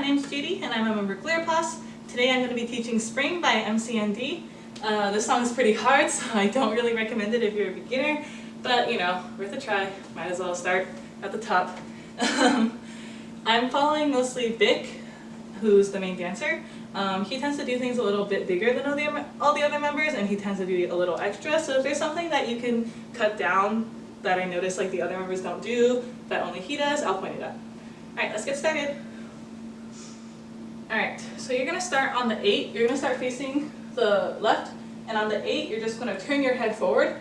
name's Judy and I'm a member of Clearpass. Today I'm going to be teaching Spring by MCND. This song is pretty hard, so I don't really recommend it if you're a beginner, but you know, worth a try. Might as well start at the top. I'm following mostly Vic, who's the main dancer. He tends to do things a little bit bigger than all the other members, and he tends to do a little extra, so if there's something that you can cut down that I notice like the other members don't do, that only he does, I'll point it out. Alright, let's get started. Alright, so you're going to start on the 8, you're going to start facing the left, and on the 8 you're just going to turn your head forward.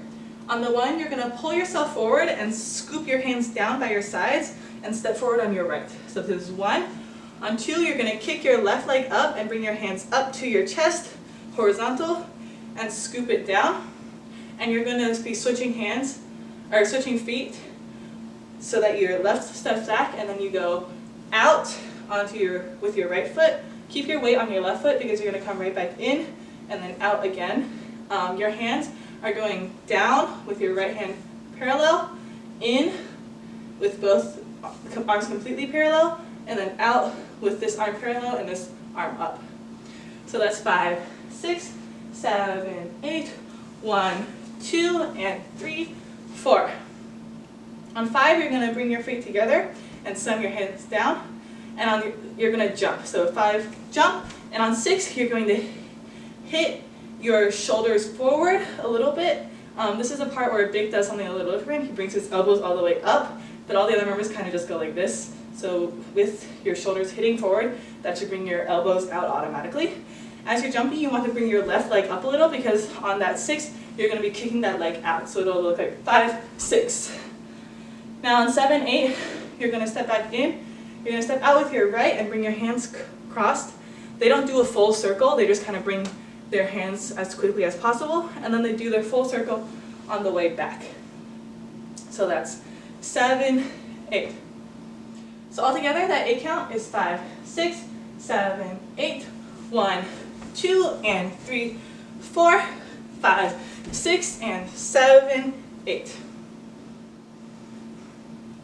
On the 1 you're going to pull yourself forward and scoop your hands down by your sides and step forward on your right. So this is 1. On 2 you're going to kick your left leg up and bring your hands up to your chest, horizontal, and scoop it down. And you're going to be switching hands, or switching feet, so that your left steps back and then you go out onto with your right foot. Keep your weight on your left foot because you're going to come right back in and then out again. Your hands are going down with your right hand parallel, in with both arms completely parallel, and then out with this arm parallel and this arm up. So that's 5, 6, 7, 8, 1, 2, and 3, 4. On 5, you're going to bring your feet together and slam your hands down, and you're going to jump. So 5, jump, and on 6, you're going to hit your shoulders forward a little bit. This is a part where Big does something a little different. He brings his elbows all the way up, but all the other members kind of just go like this. So with your shoulders hitting forward, that should bring your elbows out automatically. As you're jumping, you want to bring your left leg up a little because on that 6, you're going to be kicking that leg out. So it'll look like 5, 6. Now on 7, 8, you're going to step back in. You're going to step out with your right and bring your hands crossed. They don't do a full circle, they just kind of bring their hands as quickly as possible, and then they do their full circle on the way back. So that's 7, 8. So altogether, that 8 count is 5, 6, 7, 8, 1, 2, and 3, 4, 5, 6, and 7, 8.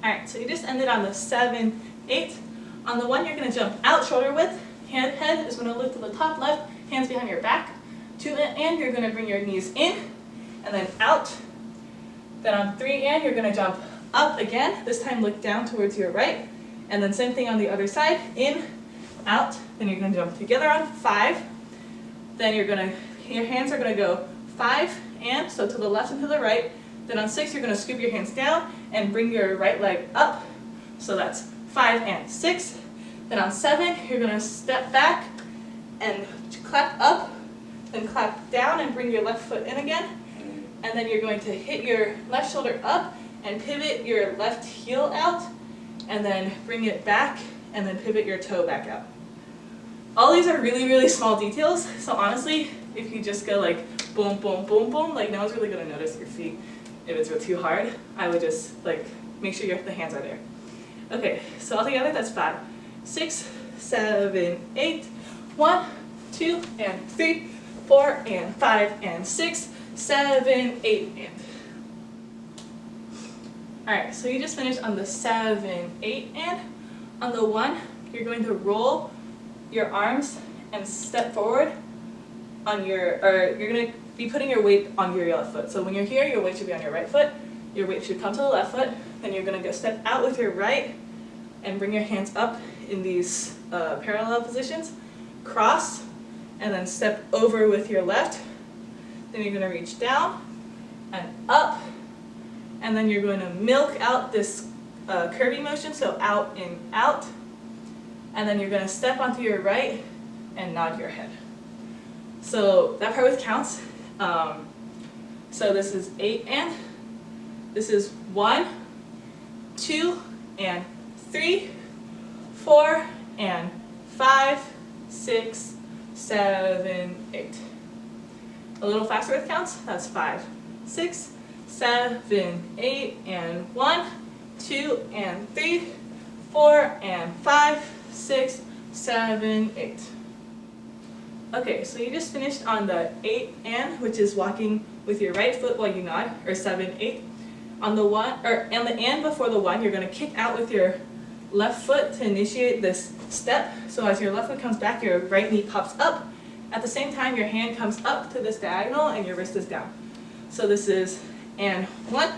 Alright, so you just ended on the 7, 8. On the 1, you're going to jump out shoulder width. Head is going to look to the top left, hands behind your back. 2 and you're going to bring your knees in, and then out. Then on 3 and you're going to jump up again. This time look down towards your right. And then same thing on the other side, in, out. Then you're going to jump together on 5. Then your hands are going to go 5 and, so to the left and to the right. Then on 6 you're going to scoop your hands down and bring your right leg up. So that's 5 and 6. Then on 7 you're going to step back and clap up, then clap down and bring your left foot in again. And then you're going to hit your left shoulder up and pivot your left heel out, and then bring it back and then pivot your toe back out. All these are really, really small details, so honestly, if you just go like boom, boom, boom, boom, like no one's really going to notice your feet if it's too hard. I would just like make sure the hands are there. Okay, so altogether that's 5, 6, 7, 8, 1, 2, and 3, 4, and 5, and 6, 7, 8, and. Alright, so you just finished on the 7, 8, and. On the 1, you're going to roll your arms and step forward on you're going to be putting your weight on your left foot. So when you're here, your weight should be on your right foot. Your weight should come to the left foot. Then you're going to go step out with your right and bring your hands up in these parallel positions. Cross, and then step over with your left. Then you're going to reach down and up, and then you're going to milk out this curvy motion, so out and out, and then you're going to step onto your right and nod your head. So that part with counts. So this is 8 and, this is 1, 2, and 3, 4, and 5, 6, 7, 8. A little faster with counts, that's 5, 6, 7, 8, and 1, 2, and 3, 4, and 5, 6, 7, 8. Okay, so you just finished on the 8 and, which is walking with your right foot while you nod, or 7, 8. On the 1, or and the and before the 1, you're going to kick out with your left foot to initiate this step. So as your left foot comes back, your right knee pops up. At the same time, your hand comes up to this diagonal and your wrist is down. So this is and 1,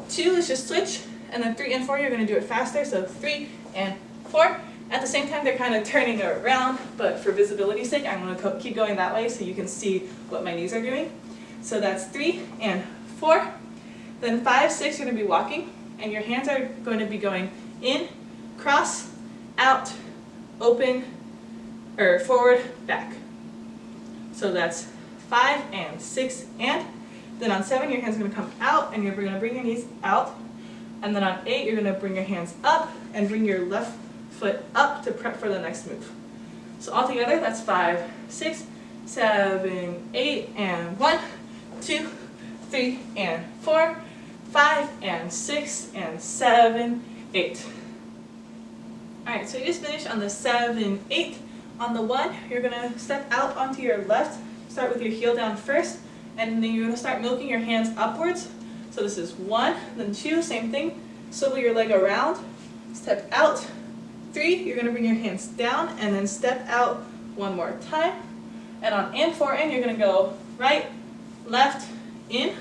2, let's just switch, and then 3 and 4, you're going to do it faster. So 3 and 4. At the same time, they're kind of turning around, but for visibility's sake, I'm going to keep going that way so you can see what my knees are doing. So that's 3 and 4. Then 5, 6, you're going to be walking, and your hands are going to be going in, cross, out, open, or forward, back. So that's 5 and 6 and. Then on 7, your hands are going to come out, and you're going to bring your knees out. And then on 8, you're going to bring your hands up and bring your left foot up to prep for the next move. So altogether, that's 5, 6, 7, 8, and 1, 2, 3, and 4, 5, and 6, and 7, 8. Alright, so you just finished on the 7, 8. On the 1, you're going to step out onto your left, start with your heel down first, and then you're going to start milking your hands upwards. So this is 1, then 2, same thing, swivel your leg around, step out. 3, you're going to bring your hands down, and then step out one more time. And on and 4 in, you're going to go right, left, in,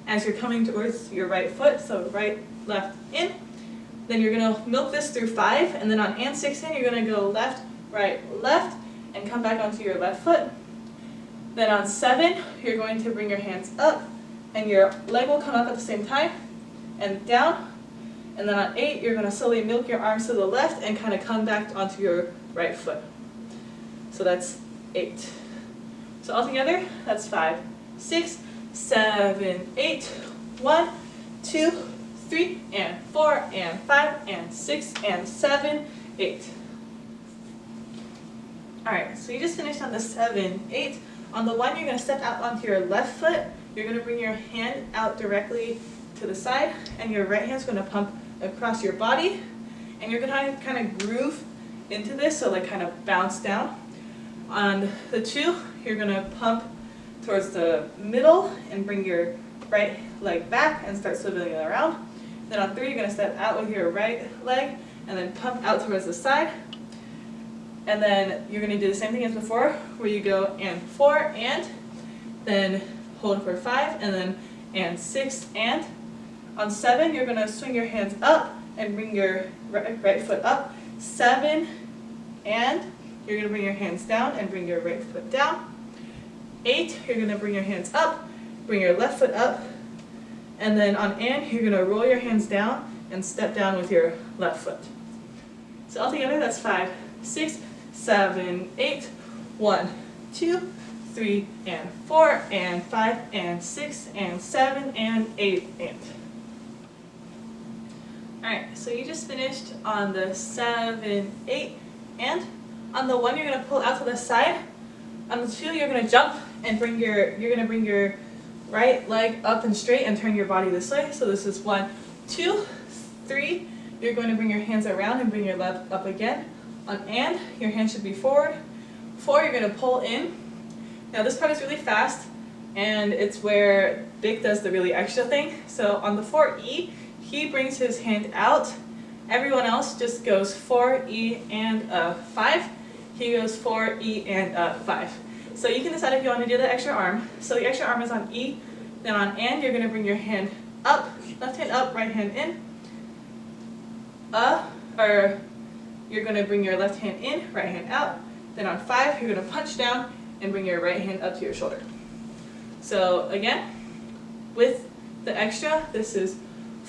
as you're coming towards your right foot, so right, left, in. Then you're going to milk this through 5, and then on and 6 in, you're going to go left, right, left, and come back onto your left foot. Then on 7, you're going to bring your hands up, and your leg will come up at the same time, and down. And then on 8, you're going to slowly milk your arms to the left and kind of come back onto your right foot. So that's 8. So altogether, that's 5, 6, 7, 8, 1, 2, 3, and 4, and 5, and 6, and 7, 8. Alright, so you just finished on the 7, 8. On the 1, you're going to step out onto your left foot. You're going to bring your hand out directly to the side, and your right hand's going to pump across your body, and you're going to kind of groove into this, so like kind of bounce down. On the 2, you're going to pump towards the middle and bring your right leg back and start swiveling it around. Then on 3, you're going to step out with your right leg and then pump out towards the side. And then you're going to do the same thing as before, where you go and 4 and, then hold for 5, and then and 6 and. On 7, you're going to swing your hands up and bring your right foot up. 7 and. You're going to bring your hands down and bring your right foot down. 8, you're going to bring your hands up, bring your left foot up. And then on and, you're going to roll your hands down and step down with your left foot. So altogether, that's 5, 6, 7, 8, 1, 2, 3, and 4, and 5, and 6, and 7, and 8, and. Alright, so you just finished on the 7, 8, and. On the 1, you're going to pull out to the side. On the 2, you're going to jump and bring your right leg up and straight and turn your body this way. So this is 1, 2, 3. You're going to bring your hands around and bring your leg up again. On and, your hands should be forward. 4, you're going to pull in. Now this part is really fast, and it's where Vic does the really extra thing. So on the 4E, he brings his hand out. Everyone else just goes 4E and 5. He goes 4E and 5. So you can decide if you want to do the extra arm. So the extra arm is on E. Then on and, you're going to bring your hand up, left hand up, right hand in. Or you're going to bring your left hand in, right hand out. Then on 5, you're going to punch down and bring your right hand up to your shoulder. So again, with the extra, this is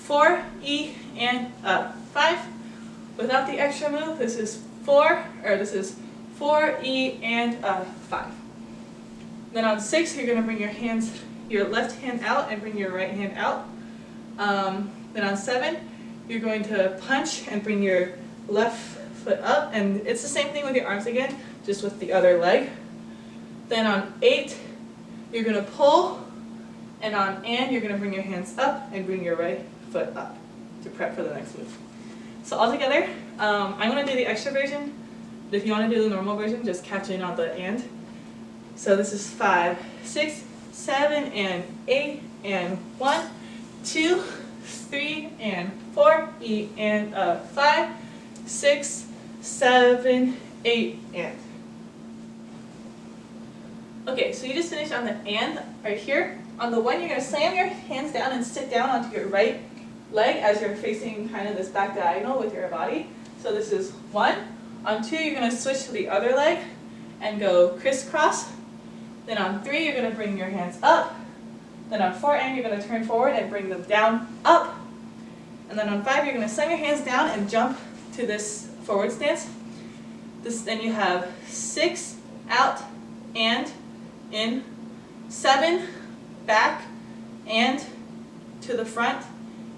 4E and 5. Without the extra move, this is 4E and 5. Then on 6, you're going to bring your left hand out and bring your right hand out. Then on 7, you're going to punch and bring your left foot up, and it's the same thing with your arms again, just with the other leg. Then on 8, you're going to pull, and on and, you're going to bring your hands up and bring your right foot up to prep for the next move. So altogether, I'm going to do the extra version, but if you want to do the normal version, just catch in on the and. So this is 5, 6, 7, and 8, and 1, 2, 3, and 4, E, and 5, 6, 7, 8, and. Okay, so you just finished on the and right here. On the one, you're going to slam your hands down and sit down onto your right leg as you're facing kind of this back diagonal with your body. So this is 1. On 2, you're going to switch to the other leg and go crisscross. Then on 3, you're going to bring your hands up. Then on 4, and you're going to turn forward and bring them down, up. And then on 5, you're going to slam your hands down and jump to this forward stance. Then you have 6, out, and, in, 7, back, and to the front.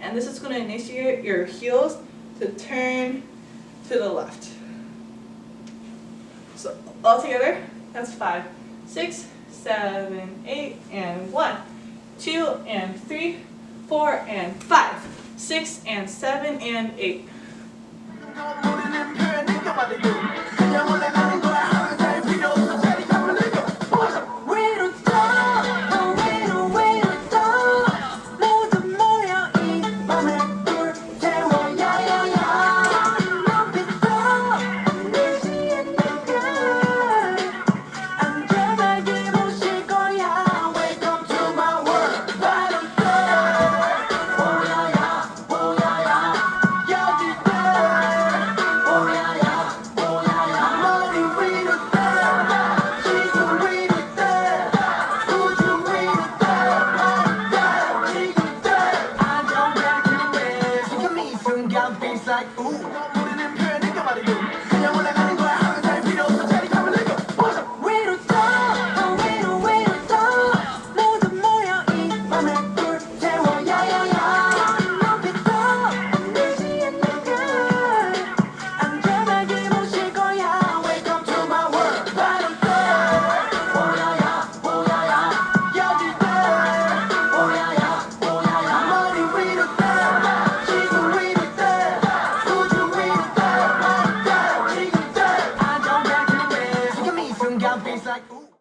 And this is going to initiate your heels to turn to the left. So all together, that's 5, 6, 7, 8, and 1, 2, and 3, 4, and 5, 6, and 7, and 8.